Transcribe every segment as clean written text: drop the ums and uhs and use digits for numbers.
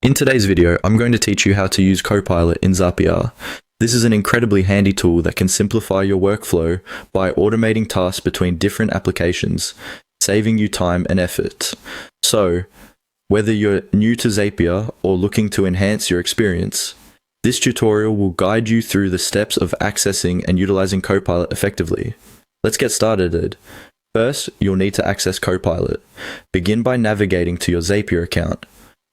In today's video, I'm going to teach you how to use Copilot in Zapier. This is an incredibly handy tool that can simplify your workflow by automating tasks between different applications, saving you time and effort. So, whether you're new to Zapier or looking to enhance your experience, this tutorial will guide you through the steps of accessing and utilizing Copilot effectively. Let's get started. First, you'll need to access Copilot. Begin by navigating to your Zapier account.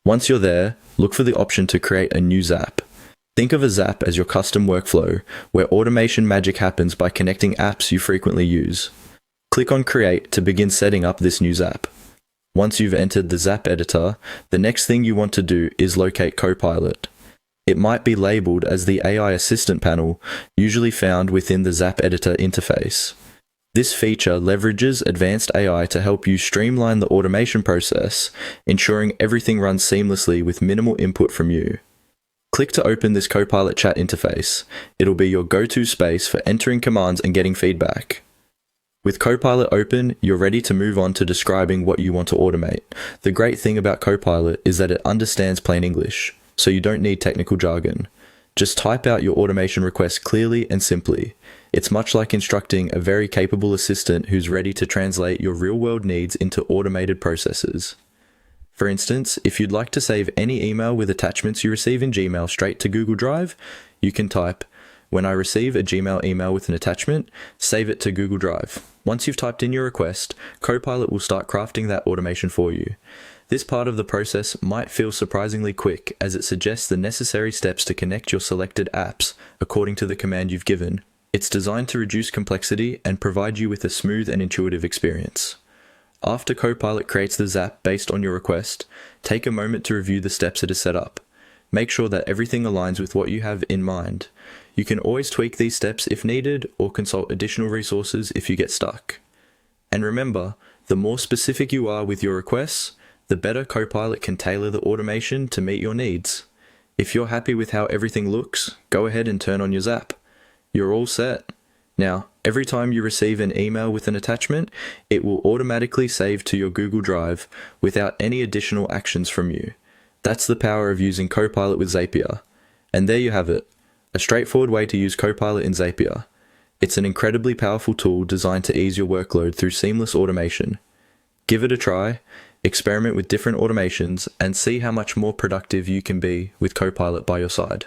Once you're there, look for the option to create a new zap. Think of a zap as your custom workflow, where automation magic happens by connecting apps you frequently use. Click on Create to begin setting up this new zap. Once you've entered the zap editor, the next thing you want to do is locate Copilot. It might be labeled as the AI Assistant panel, usually found within the Zap Editor interface. This feature leverages advanced AI to help you streamline the automation process, ensuring everything runs seamlessly with minimal input from you. Click to open this Copilot chat interface. It'll be your go-to space for entering commands and getting feedback. With Copilot open, you're ready to move on to describing what you want to automate. The great thing about Copilot is that it understands plain English, so you don't need technical jargon. Just type out your automation request clearly and simply. It's much like instructing a very capable assistant who's ready to translate your real-world needs into automated processes. For instance, if you'd like to save any email with attachments you receive in Gmail straight to Google Drive, you can type, "When I receive a Gmail email with an attachment, save it to Google Drive." Once you've typed in your request, Copilot will start crafting that automation for you. This part of the process might feel surprisingly quick, as it suggests the necessary steps to connect your selected apps according to the command you've given. It's designed to reduce complexity and provide you with a smooth and intuitive experience. After Copilot creates the zap based on your request, take a moment to review the steps it has set up. Make sure that everything aligns with what you have in mind. You can always tweak these steps if needed, or consult additional resources if you get stuck. And remember, the more specific you are with your requests, the better Copilot can tailor the automation to meet your needs. If you're happy with how everything looks, go ahead and turn on your zap. You're all set. Now, every time you receive an email with an attachment, it will automatically save to your Google Drive without any additional actions from you. That's the power of using Copilot with Zapier. And there you have it, a straightforward way to use Copilot in Zapier. It's an incredibly powerful tool designed to ease your workload through seamless automation. Give it a try, experiment with different automations, and see how much more productive you can be with Copilot by your side.